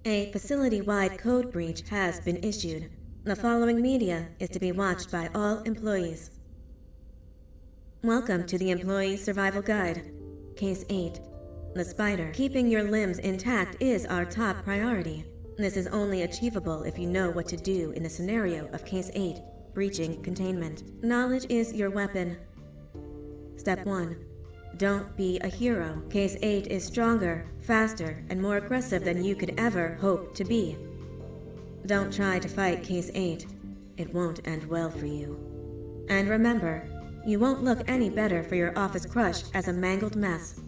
A facility-wide code breach has been issued. The following media is to be watched by all employees. Welcome to the Employee Survival Guide. Case 8. The spider. Keeping your limbs intact is our top priority. This is only achievable if you know what to do in the scenario of Case 8, breaching containment. Knowledge is your weapon. Step 1. Don't be a hero. Case 8 is stronger, faster, and more aggressive than you could ever hope to be. Don't try to fight Case 8. It won't end well for you. And remember, you won't look any better for your office crush as a mangled mess.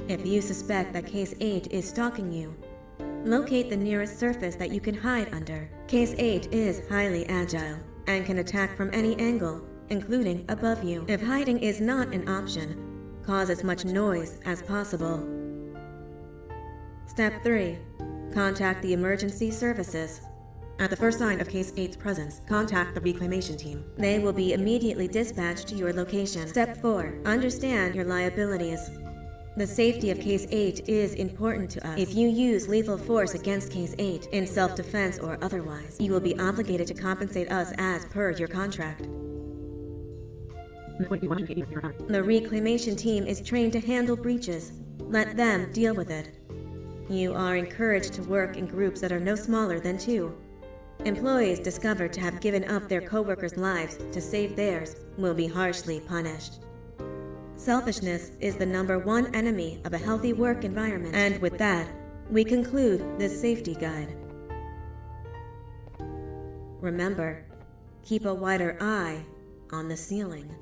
If you suspect that Case 8 is stalking you, locate the nearest surface that you can hide under. Case 8 is highly agile and can attack from any angle, including above you. If hiding is not an option, cause as much noise as possible. Step 3. Contact the emergency services. At the first sign of Case 8's presence, contact the reclamation team. They will be immediately dispatched to your location. Step 4. Understand your liabilities. The safety of Case 8 is important to us. If you use lethal force against Case 8, in self-defense or otherwise, you will be obligated to compensate us as per your contract. The reclamation team is trained to handle breaches. Let them deal with it. You are encouraged to work in groups that are no smaller than 2. Employees discovered to have given up their co-workers' lives to save theirs will be harshly punished. Selfishness is the #1 enemy of a healthy work environment. And with that, we conclude this safety guide. Remember, keep a wider eye on the ceiling.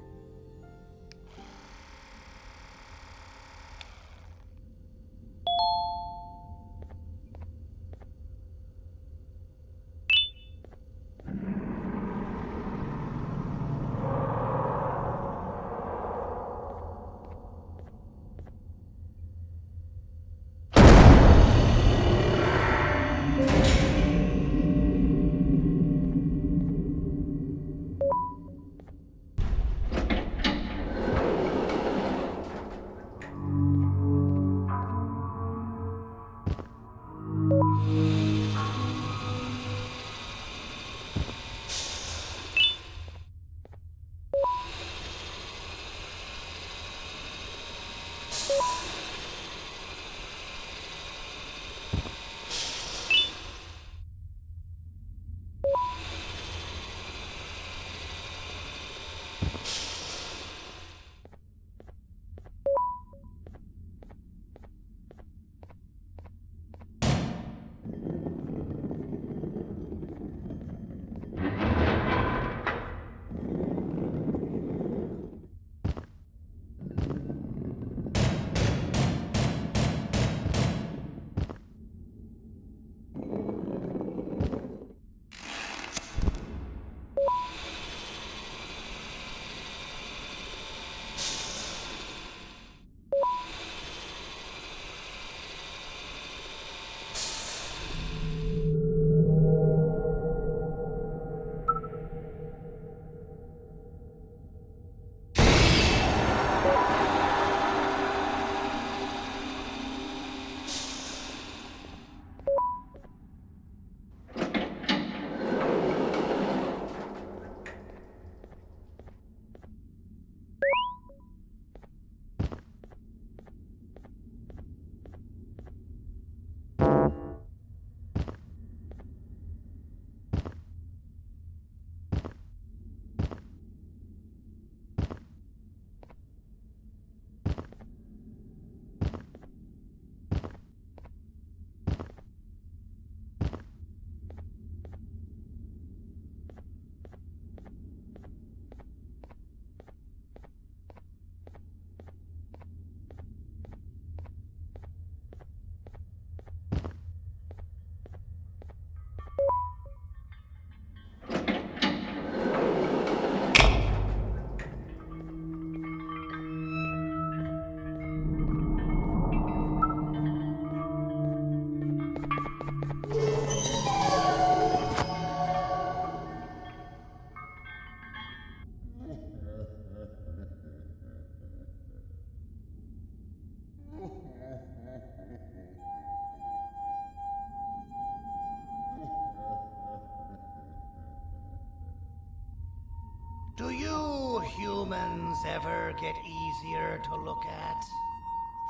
humans ever get easier to look at?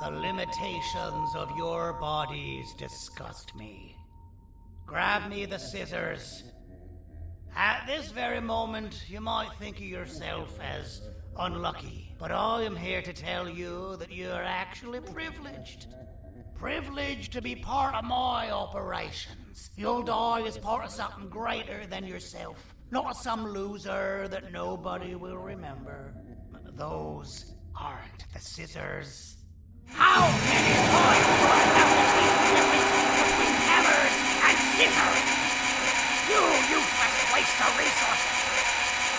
The limitations of your bodies disgust me. Grab me the scissors. At this very moment, you might think of yourself as unlucky, but I am here to tell you that you are actually privileged. Privileged to be part of my operations. You'll die as part of something greater than yourself, not as some loser that nobody will remember. Those aren't the scissors. How many times do I have to teach the difference between hammers and scissors? You useless waste of resources.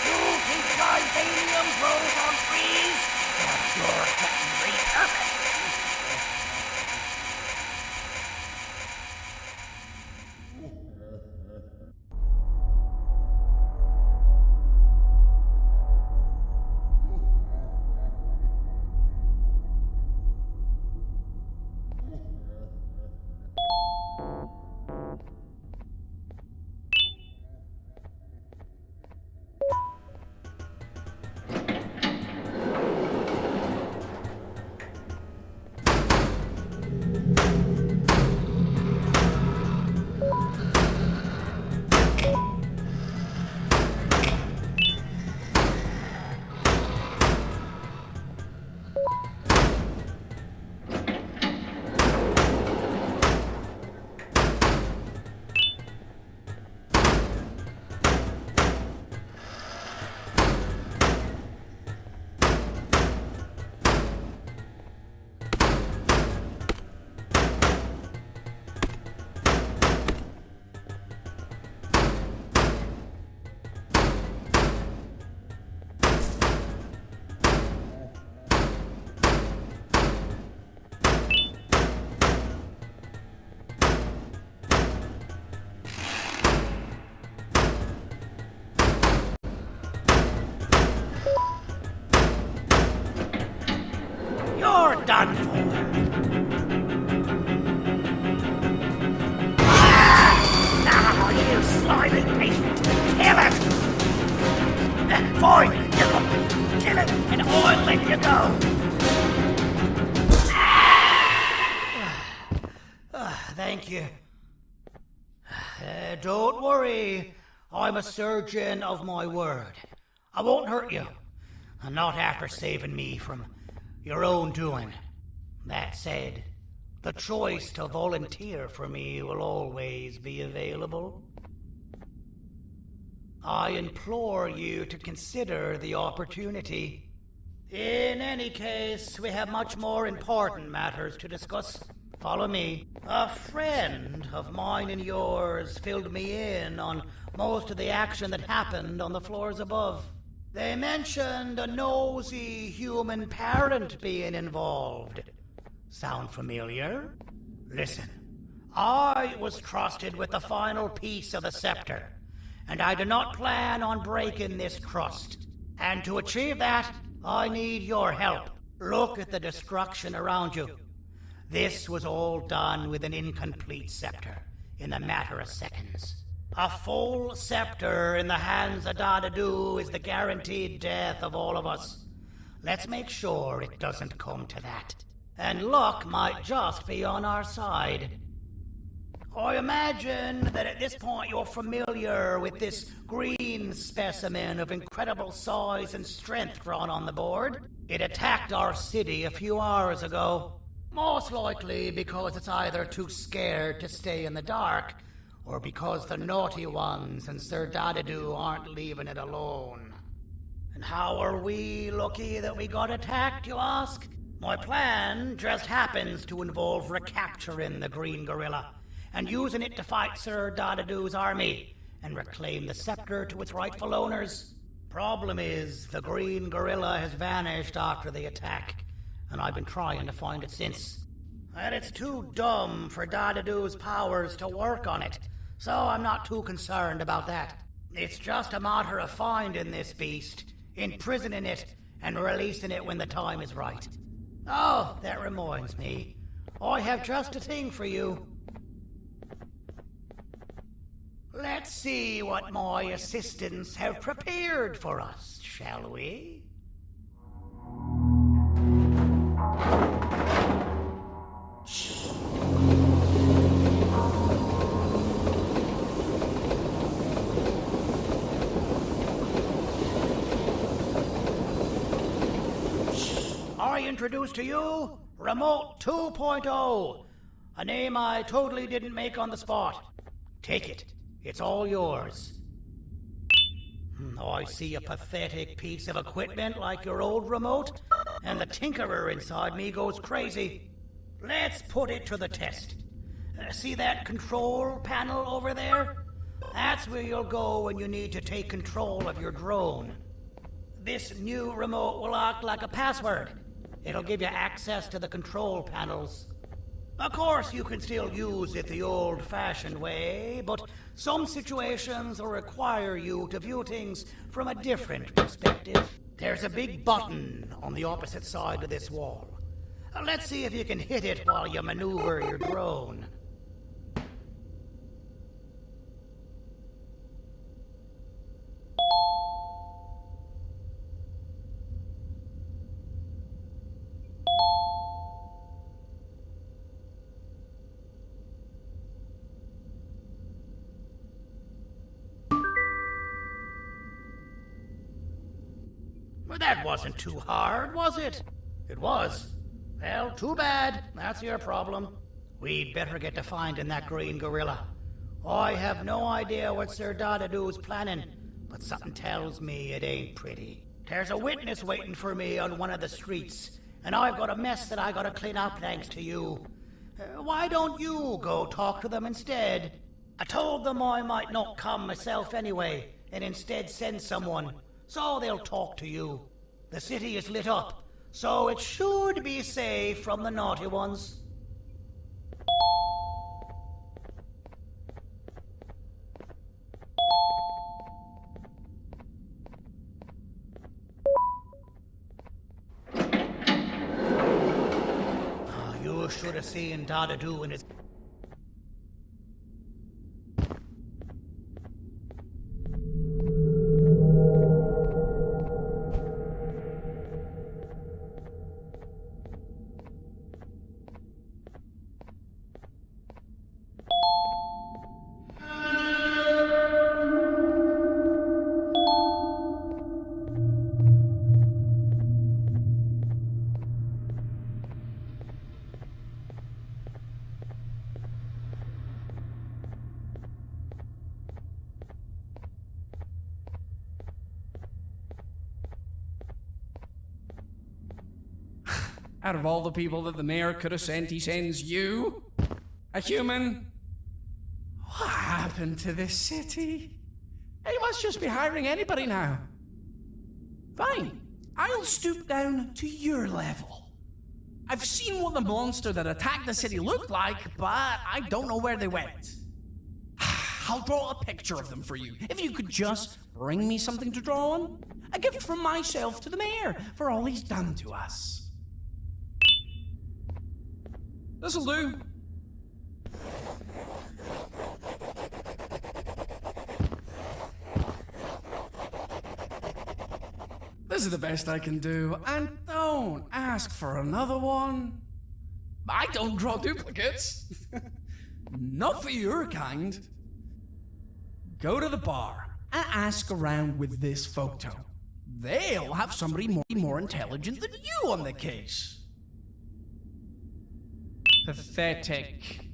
You think titanium grows on trees? But you're getting repurposed. You're done for. Now, you slimy patient. Kill him! Fine, you got kill him, and I'll let you go. Thank you. Don't worry. I'm a surgeon of my word. I won't hurt you. Not after saving me from your own doing. That said, the choice to volunteer for me will always be available. I implore you to consider the opportunity. In any case, we have much more important matters to discuss. Follow me. A friend of mine and yours filled me in on most of the action that happened on the floors above. They mentioned a nosy human parent being involved. Sound familiar? Listen, I was trusted with the final piece of the scepter, and I do not plan on breaking this trust. And to achieve that, I need your help. Look at the destruction around you. This was all done with an incomplete scepter in a matter of seconds. A full scepter in the hands of Dadadu is the guaranteed death of all of us. Let's make sure it doesn't come to that. And luck might just be on our side. I imagine that at this point you're familiar with this green specimen of incredible size and strength drawn on the board. It attacked our city a few hours ago. Most likely because it's either too scared to stay in the dark, or because the naughty ones and Sir Dadadu aren't leaving it alone. And how are we lucky that we got attacked, you ask? My plan just happens to involve recapturing the green gorilla and using it to fight Sir Dadadu's army and reclaim the scepter to its rightful owners. Problem is, the green gorilla has vanished after the attack, and I've been trying to find it since. And it's too dumb for Dadadu's powers to work on it, so I'm not too concerned about that. It's just a matter of finding this beast, imprisoning it, and releasing it when the time is right. Oh, that reminds me. I have just a thing for you. Let's see what my assistants have prepared for us, shall we? introduce to you Remote 2.0, a name I totally didn't make on the spot. Take it. It's all yours. Oh, I see a pathetic piece of equipment like your old remote, and the tinkerer inside me goes crazy. Let's put it to the test. See that control panel over there? That's where you'll go when you need to take control of your drone. This new remote will act like a password. It'll give you access to the control panels. Of course, you can still use it the old-fashioned way, but some situations will require you to view things from a different perspective. There's a big button on the opposite side of this wall. Let's see if you can hit it while you maneuver your drone. Well, that wasn't too hard, was it? It was. Well, too bad. That's your problem. We'd better get to finding that green gorilla. I have no idea what Sir Dadadoo's planning, but something tells me it ain't pretty. There's a witness waiting for me on one of the streets, and I've got a mess that I gotta clean up thanks to you. Why don't you go talk to them instead? I told them I might not come myself anyway, and instead send someone, so they'll talk to you. The city is lit up, so it should be safe from the naughty ones. You should have seen Dadadoo in his... Out of all the people that the mayor could have sent, he sends you? A human? What happened to this city? He must just be hiring anybody now. Fine, I'll stoop down to your level. I've seen what the monster that attacked the city looked like, but I don't know where they went. I'll draw a picture of them for you, if you could just bring me something to draw on. A gift from myself to the mayor for all he's done to us. This'll do. This is the best I can do, and don't ask for another one. I don't draw duplicates. Not for your kind. Go to the bar and ask around with this photo. They'll have somebody more intelligent than you on the case. Pathetic.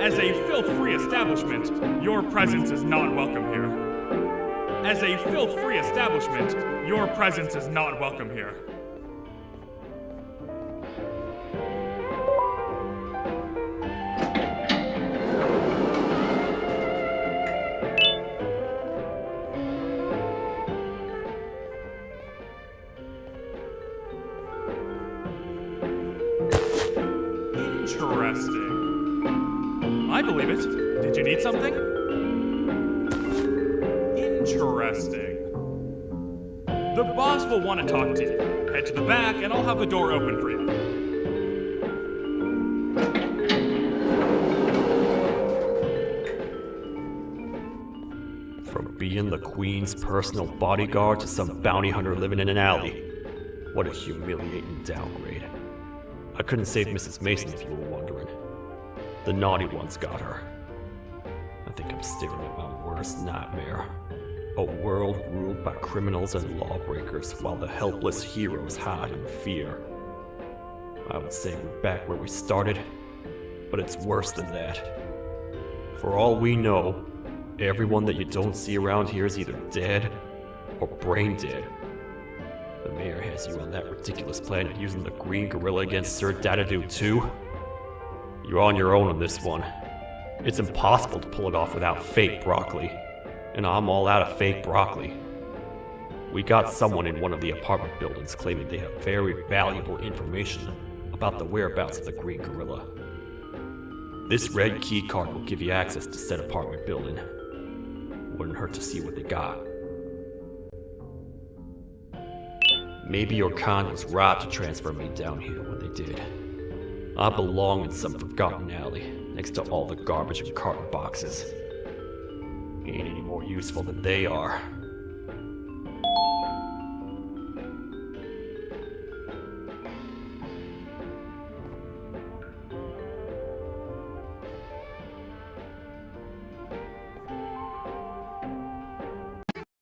As a filth-free establishment, your presence is not welcome here. As a filth-free establishment, your presence is not welcome here. Interesting. I believe it. Did you need something? Interesting. The boss will want to talk to you. Head to the back and I'll have the door open for you. From being the Queen's personal bodyguard to some bounty hunter living in an alley. What a humiliating downgrade. I couldn't save Mrs. Mason if you were wondering. The naughty ones got her. I think I'm staring at my worst nightmare. A world ruled by criminals and lawbreakers while the helpless heroes hide in fear. I would say we're back where we started, but it's worse than that. For all we know, everyone that you don't see around here is either dead or brain dead. The mayor has you on that ridiculous planet using the green gorilla against Sir Dadadoo too? You're on your own on this one. It's impossible to pull it off without fake broccoli. And I'm all out of fake broccoli. We got someone in one of the apartment buildings claiming they have very valuable information about the whereabouts of the green gorilla. This red key card will give you access to said apartment building. Wouldn't hurt to see what they got. Maybe your con was right to transfer me down here when they did. I belong in some forgotten alley, next to all the garbage and carton boxes. Ain't any more useful than they are.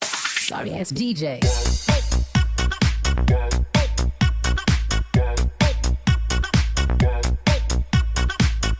Sorry ass DJ.